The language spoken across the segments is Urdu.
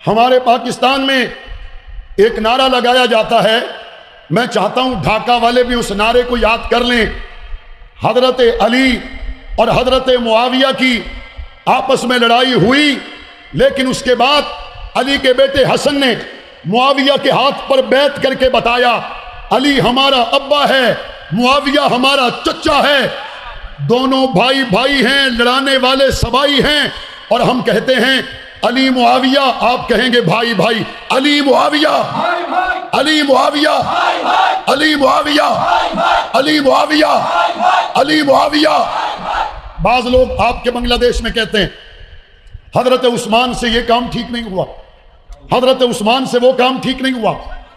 ہمارے پاکستان میں ایک نعرہ لگایا جاتا ہے، میں چاہتا ہوں ڈھاکہ والے بھی اس نعرے کو یاد کر لیں۔ حضرت علی اور حضرت معاویہ کی آپس میں لڑائی ہوئی، لیکن اس کے بعد علی کے بیٹے حسن نے معاویہ کے ہاتھ پر بیعت کر کے بتایا، علی ہمارا ابا ہے، معاویہ ہمارا چچا ہے، دونوں بھائی بھائی ہیں، لڑانے والے سبائی ہیں، اور ہم کہتے ہیں علی معاویہ، آپ کہیں گے بھائی بھائی، علی معاویہ، علی معاویہ، علی معاویہ، علی معاویہ، علی معاویہ۔ بعض لوگ آپ کے بنگلہ دیش میں کہتے ہیں حضرت عثمان سے یہ کام ٹھیک نہیں ہوا، حضرت عثمان سے وہ کام ٹھیک نہیں ہوا،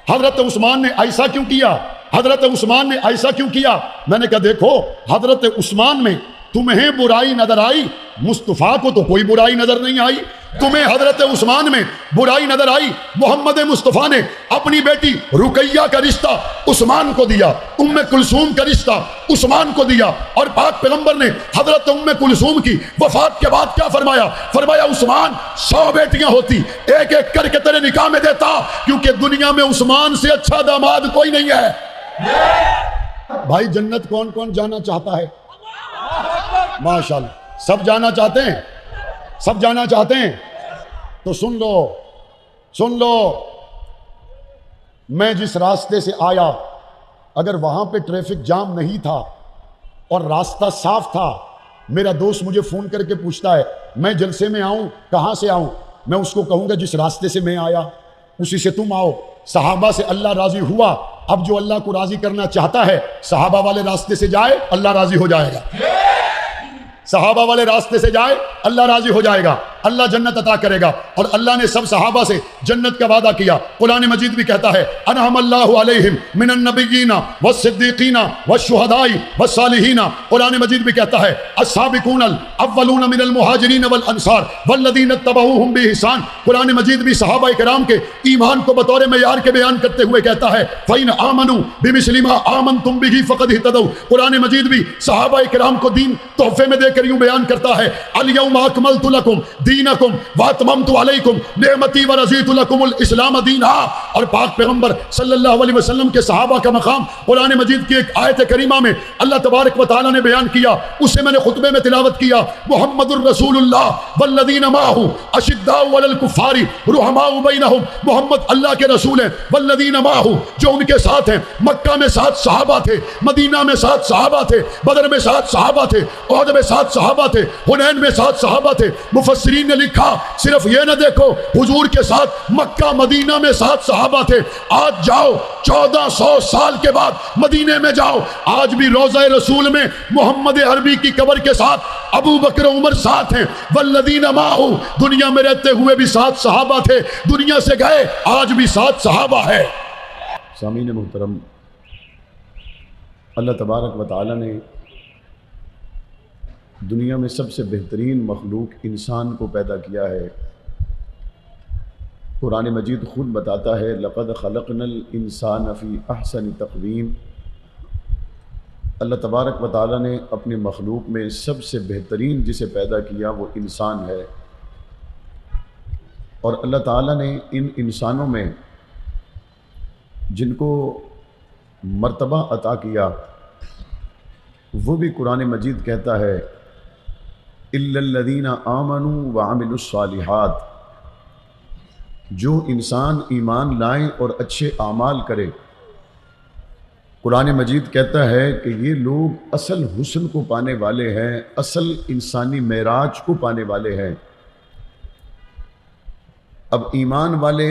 حضرت عثمان نے ایسا کیوں کیا، حضرت عثمان نے ایسا کیوں کیا۔ میں نے کہا دیکھو، حضرت عثمان میں تمہیں برائی نظر آئی، مصطفیٰ کو تو کوئی برائی نظر نہیں آئی۔ تمہیں حضرت عثمان میں برائی نظر آئی، محمد مصطفیٰ نے اپنی بیٹی رقیہ کا رشتہ عثمان کو دیا، ام کلثوم کا رشتہ عثمان کو دیا، اور پاک پیغمبر نے حضرت ام کلثوم کی وفات کے بعد کیا فرمایا؟ فرمایا عثمان 100 بیٹیاں ہوتی، ایک ایک کر کے تیرے نکاح میں دیتا، کیونکہ دنیا میں عثمان سے اچھا داماد کوئی نہیں ہے۔ بھائی جنت کون کون جانا چاہتا ہے؟ ماشاءاللہ سب جانا چاہتے ہیں، سب جانا چاہتے ہیں تو سن لو، سن لو، میں جس راستے سے آیا اگر وہاں پہ ٹریفک جام نہیں تھا اور راستہ صاف تھا، میرا دوست مجھے فون کر کے پوچھتا ہے میں جلسے میں آؤں، کہاں سے آؤں؟ میں اس کو کہوں گا جس راستے سے میں آیا اسی سے تم آؤ۔ صحابہ سے اللہ راضی ہوا، اب جو اللہ کو راضی کرنا چاہتا ہے صحابہ والے راستے سے جائے، اللہ راضی ہو جائے گا۔ صحابہ والے راستے سے جائے، اللہ راضی ہو جائے گا، اللہ جنت عطا کرے گا، اور اللہ نے سب صحابہ سے جنت کا وعدہ کیا۔ قرآن مجید بھی کہتا ہے انعم اللہ علیہم من النبیین والصدیقین والشہداء والصالحین۔ قرآن مجید بھی کہتا ہے السابقون الاولون من المہاجرین والانصار والذین اتبعوہم بإحسان۔ قرآن مجید بھی صحابہ کرام کے ایمان کو بطور معیار کے بیان کرتے ہوئے کہتا ہے فَإِنْ آمَنُوا بِمِثْلِ مَا آمَنْتُمْ بِهِ فَقَدْ اهْتَدَوْا۔ قرآن مجید بھی صحابہ کرام کو دین تحفے میں دے کر یوں بیان کرتا ہے الیوم اکملت لکم دینکم واتممت علیکم نعمتی ورضیت لکم الاسلام دینا۔ اور پاک پیغمبر صلی اللہ علیہ وسلم کے صحابہ کا مقام قرآن مجید کی ایک آیت کریمہ میں اللہ تبارک و تعالی نے بیان کیا، اسے میں نے خطبے میں تلاوت کیا۔ محمد الرسول اللہ والذین معہ اشداء علی الکفار رحماء بینہم۔ محمد اللہ کے رسول ہیں، والذین معہ جو ان کے ساتھ ہیں۔ مکہ میں 7 صحابہ تھے، مدینہ میں 7 صحابہ تھے، بدر میں 7 صحابہ تھے، احد میں 7 صحابہ تھے، حنین میں 7 صحابہ تھے۔ مفسرین نے لکھا صرف یہ نہ دیکھو حضور کے ساتھ مکہ مدینہ میں 7 صحابہ تھے، آج جاؤ 1400 سال کے بعد مدینے میں جاؤ، آج بھی روضہ رسول میں محمد عربی کی قبر کے ساتھ ابو بکر عمر ساتھ ہیں۔ والذین معہ دنیا میں رہتے ہوئے بھی 7 صحابہ تھے، دنیا سے گئے آج بھی 7 صحابہ ہے۔ سامعین محترم، اللہ تبارک و تعالی نے دنیا میں سب سے بہترین مخلوق انسان کو پیدا کیا ہے۔ قرآن مجید خود بتاتا ہے لقد خلقنا الانسان فی احسن تقویم۔ اللہ تبارک و تعالی نے اپنے مخلوق میں سب سے بہترین جسے پیدا کیا وہ انسان ہے، اور اللہ تعالی نے ان انسانوں میں جن کو مرتبہ عطا کیا وہ بھی قرآن مجید کہتا ہے الا الذین آمنوا وعملوا الصالحات۔ جو انسان ایمان لائیں اور اچھے اعمال کرے، قرآن مجید کہتا ہے کہ یہ لوگ اصل حسن کو پانے والے ہیں، اصل انسانی معراج کو پانے والے ہیں۔ اب ایمان والے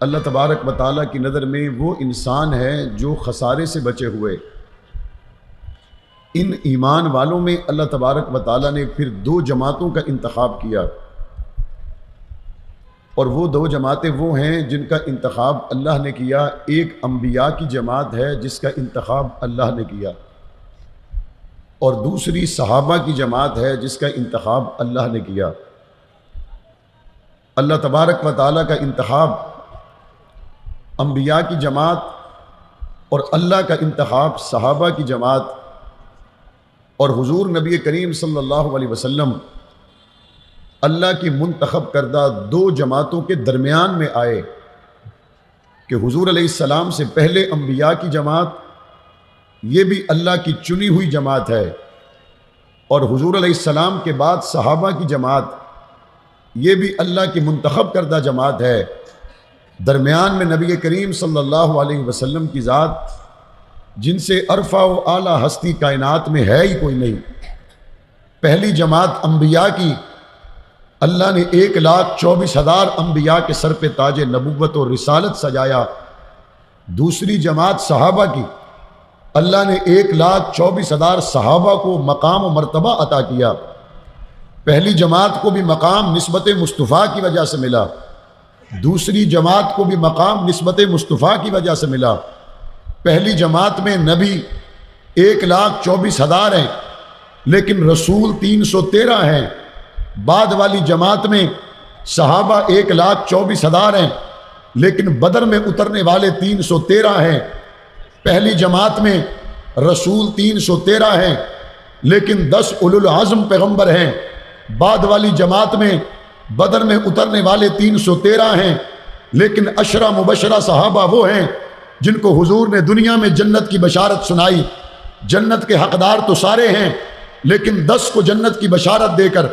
اللہ تبارک و تعالیٰ کی نظر میں وہ انسان ہے جو خسارے سے بچے ہوئے۔ ان ایمان والوں میں اللہ تبارک و تعالیٰ نے پھر 2 جماعتوں کا انتخاب کیا، اور وہ 2 جماعتیں وہ ہیں جن کا انتخاب اللہ نے کیا۔ ایک انبیاء کی جماعت ہے جس کا انتخاب اللہ نے کیا، اور دوسری صحابہ کی جماعت ہے جس کا انتخاب اللہ نے کیا۔ اللہ تبارک و تعالیٰ کا انتخاب انبیاء کی جماعت اور اللہ کا انتخاب صحابہ کی جماعت، اور حضور نبی کریم صلی اللہ علیہ وسلم اللہ کی منتخب کردہ دو جماعتوں کے درمیان میں آئے کہ حضور علیہ السلام سے پہلے انبیاء کی جماعت یہ بھی اللہ کی چنی ہوئی جماعت ہے، اور حضور علیہ السلام کے بعد صحابہ کی جماعت یہ بھی اللہ کی منتخب کردہ جماعت ہے۔ درمیان میں نبی کریم صلی اللہ علیہ وسلم کی ذات جن سے عرفہ و اعلیٰ ہستی کائنات میں ہے ہی کوئی نہیں۔ پہلی جماعت انبیاء کی، اللہ نے 1,24,000 انبیاء کے سر پہ تاج نبوت اور رسالت سجایا۔ دوسری جماعت صحابہ کی، اللہ نے 1,24,000 صحابہ کو مقام و مرتبہ عطا کیا۔ پہلی جماعت کو بھی مقام نسبت مصطفیٰ کی وجہ سے ملا، دوسری جماعت کو بھی مقام نسبت مصطفیٰ کی وجہ سے ملا۔ پہلی جماعت میں نبی 1,24,000 ہیں لیکن رسول 313 ہیں۔ بعد والی جماعت میں صحابہ 1,24,000 ہیں لیکن بدر میں اترنے والے 313 ہیں۔ پہلی جماعت میں رسول 313 ہیں لیکن 10 اولو العزم پیغمبر ہیں۔ بعد والی جماعت میں بدر میں اترنے والے 313 ہیں لیکن عشرہ مبشرہ صحابہ وہ ہیں جن کو حضور نے دنیا میں جنت کی بشارت سنائی۔ جنت کے حقدار تو سارے ہیں لیکن 10 کو جنت کی بشارت دے کر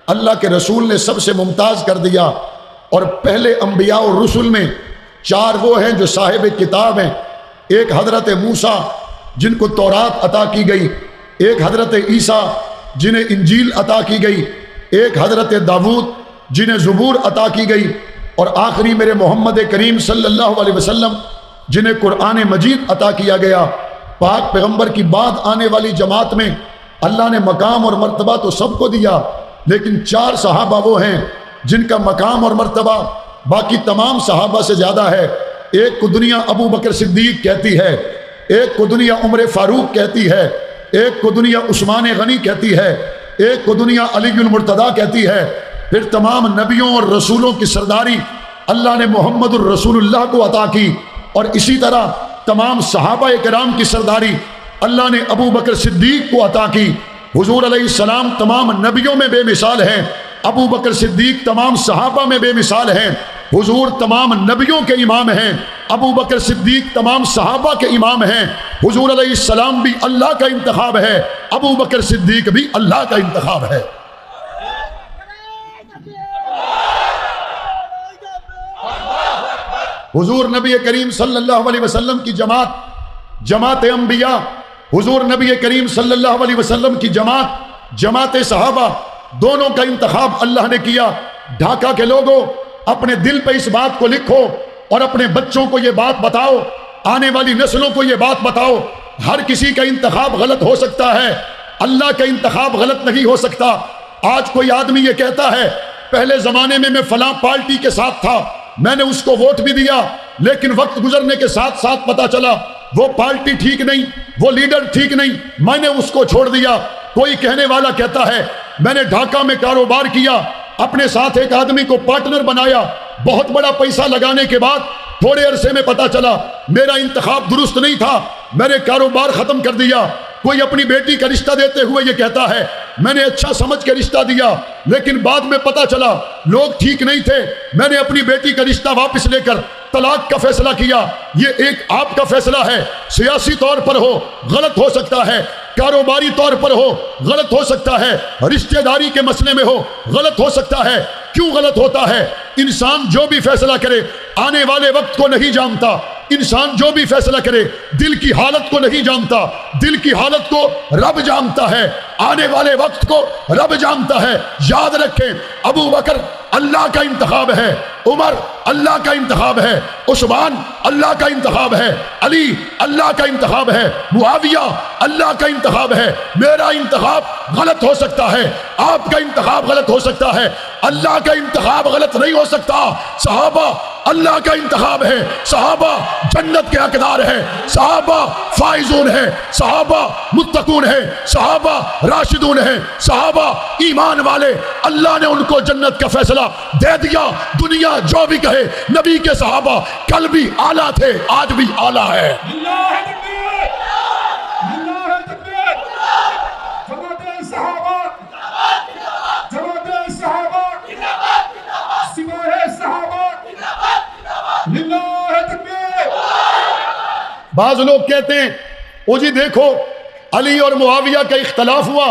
اللہ کے رسول نے سب سے ممتاز کر دیا۔ اور پہلے انبیاء اور رسل میں 4 وہ ہیں جو صاحب کتاب ہیں، ایک حضرت موسیٰ جن کو تورات عطا کی گئی، ایک حضرت عیسیٰ جنہیں انجیل عطا کی گئی، ایک حضرت داؤد جنہیں زبور عطا کی گئی، اور آخری میرے محمد کریم صلی اللہ علیہ وسلم جنہیں قرآن مجید عطا کیا گیا۔ پاک پیغمبر کی بعد آنے والی جماعت میں اللہ نے مقام اور مرتبہ تو سب کو دیا لیکن 4 صحابہ وہ ہیں جن کا مقام اور مرتبہ باقی تمام صحابہ سے زیادہ ہے۔ ایک کو دنیا ابو بکر صدیق کہتی ہے، ایک کو دنیا عمر فاروق کہتی ہے، ایک کو دنیا عثمان غنی کہتی ہے، ایک کو دنیا علی المرتضیٰ کہتی ہے۔ پھر تمام نبیوں اور رسولوں کی سرداری اللہ نے محمد الرسول اللہ کو عطا کی، اور اسی طرح تمام صحابہ کرام کی سرداری اللہ نے ابو بکر صدیق کو عطا کی۔ حضور علیہ السلام تمام نبیوں میں بے مثال ہیں، ابو بکر صدیق تمام صحابہ میں بے مثال ہیں۔ حضور تمام نبیوں کے امام ہیں، ابو بکر صدیق تمام صحابہ کے امام ہیں۔ حضور علیہ السلام بھی اللہ کا انتخاب ہے، ابو بکر صدیق بھی اللہ کا انتخاب ہے۔ حضور نبی کریم صلی اللہ علیہ وسلم کی جماعت انبیاء، حضور نبی کریم صلی اللہ علیہ وسلم کی جماعت صحابہ، دونوں کا انتخاب اللہ نے کیا۔ ڈھاکہ کے لوگوں، اپنے دل پہ اس بات کو لکھو اور اپنے بچوں کو یہ بات بتاؤ، آنے والی نسلوں کو یہ بات بتاؤ، ہر کسی کا انتخاب غلط ہو سکتا ہے، اللہ کا انتخاب غلط نہیں ہو سکتا۔ آج کوئی آدمی یہ کہتا ہے پہلے زمانے میں فلاں پارٹی کے ساتھ تھا، میں نے اس کو ووٹ بھی دیا، لیکن وقت گزرنے کے ساتھ ساتھ پتا چلا وہ پارٹی ٹھیک نہیں، وہ لیڈر ٹھیک نہیں، میں نے اس کو چھوڑ دیا۔ کوئی کہنے والا کہتا ہے میں نے ڈھاکہ میں کاروبار کیا، اپنے ساتھ ایک آدمی کو پارٹنر بنایا، بہت بڑا پیسہ لگانے کے بعد تھوڑے عرصے میں پتا چلا میرا انتخاب درست نہیں تھا، میں نے کاروبار ختم کر دیا۔ کوئی اپنی بیٹی کا رشتہ دیتے ہوئے یہ کہتا ہے میں نے اچھا سمجھ کے رشتہ دیا، لیکن بعد میں پتا چلا لوگ ٹھیک نہیں تھے، میں نے اپنی بیٹی کا رشتہ واپس لے کر طلاق کا فیصلہ کیا۔ یہ ایک آپ کا فیصلہ ہے، سیاسی طور پر ہو غلط ہو سکتا ہے، کاروباری طور پر ہو غلط ہو سکتا ہے، رشتہ داری کے مسئلے میں ہو غلط ہو سکتا ہے۔ کیوں غلط ہوتا ہے؟ انسان جو بھی فیصلہ کرے آنے والے وقت کو نہیں جانتا، انسان جو بھی فیصلہ کرے دل کی حالت کو نہیں جانتا، دل کی حالت کو رب جانتا ہے، آنے والے وقت کو رب جانتا ہے۔ یاد رکھیں ابو بکر اللہ کا انتخاب ہے، عمر اللہ کا انتخاب ہے، عثمان اللہ کا انتخاب ہے، علی اللہ کا انتخاب ہے، معاویہ اللہ کا انتخاب ہے۔ میرا انتخاب غلط ہو سکتا ہے، آپ کا انتخاب غلط ہو سکتا ہے، اللہ کا انتخاب غلط نہیں ہو سکتا۔ صحابہ اللہ کا انتخاب ہے، صحابہ جنت کے حقدار ہیں، صحابہ فائزون ہیں، صحابہ متقون ہیں، صحابہ راشدون ہیں، صحابہ ایمان والے، اللہ نے ان کو جنت کا فیصلہ دے دیا۔ دنیا جو بھی کہے نبی کے صحابہ کل بھی اعلیٰ تھے، آج بھی اعلیٰ ہے۔ جماعت صحابہ للہ تکبیر۔ بعض لوگ کہتے ہیں او جی دیکھو علی اور معاویہ کا اختلاف ہوا،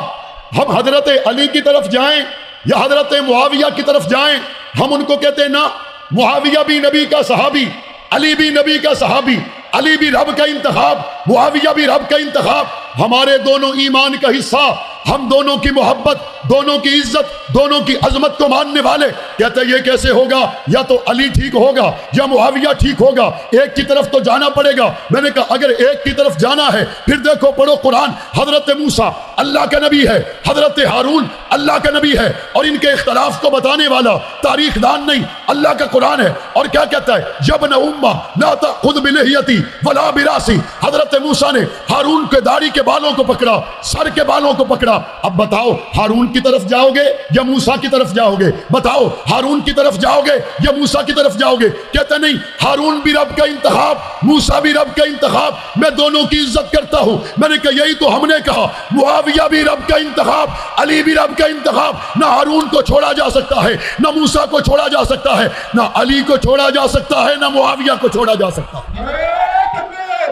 ہم حضرت علی کی طرف جائیں یا حضرت معاویہ کی طرف جائیں؟ ہم ان کو کہتے ہیں نا، معاویہ بھی نبی کا صحابی، علی بھی نبی کا صحابی، علی بھی رب کا انتخاب، معاویہ بھی رب کا انتخاب، ہمارے دونوں ایمان کا حصہ، ہم دونوں کی محبت، دونوں کی عزت، دونوں کی عظمت کو ماننے والے۔ کہتے ہیں یہ کیسے ہوگا؟ یا تو علی ٹھیک ہوگا یا معاویہ ٹھیک ہوگا، ایک کی طرف تو جانا پڑے گا۔ میں نے کہا اگر ایک کی طرف جانا ہے پھر دیکھو پڑھو قرآن، حضرت موسیٰ اللہ کا نبی ہے، حضرت ہارون اللہ کا نبی ہے، اور ان کے اختلاف کو بتانے والا تاریخ دان نہیں، اللہ کا قرآن ہے۔ اور کیا کہتا ہے؟ یبن امہ لا تأخذ بلحیتی ولا براسی۔ حضرت موسیٰ نے ہارون کے داڑھی کے بالوں کو پکڑا، سر کے بالوں کو پکڑا۔ اب بتاؤ ہارون کی طرف جاؤ گے یا موسیٰ کی طرف جاؤ گے؟ بتاؤ ہارون کی طرف جاؤ گے یا موسیٰ کی طرف جاؤ گے؟ کہتے نہیں، ہارون بھی رب کا انتخاب، موسیٰ بھی رب کا انتخاب، میں دونوں کی عزت کرتا ہوں۔ میں نے کہا یہی تو ہم نے کہا، معاویہ بھی رب کا انتخاب، علی بھی رب کا انتخاب، نہ ہارون کو چھوڑا جا سکتا ہے، نہ موسیٰ کو چھوڑا جا سکتا ہے، نہ علی کو چھوڑا جا سکتا ہے، نہ معاویہ کو چھوڑا جا سکتا ہے۔ نعرہ تکبیر،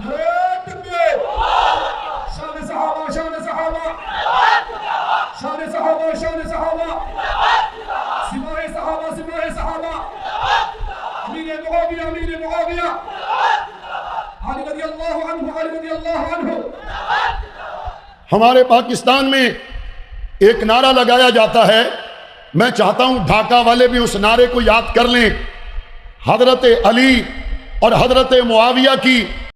نعرہ تکبیر۔ شان صحابہ، شان صحابہ، شان صحابہ، شان صحابہ، سپاہ صحابہ، سپاہ صحابہ، امیر معاویہ، امیر معاویہ، علی رضی اللہ عنہ، علی رضی اللہ عنہ۔ ہمارے پاکستان میں ایک نعرہ لگایا جاتا ہے، میں چاہتا ہوں ڈھاکہ والے بھی اس نعرے کو یاد کر لیں، حضرت علی اور حضرت معاویہ کی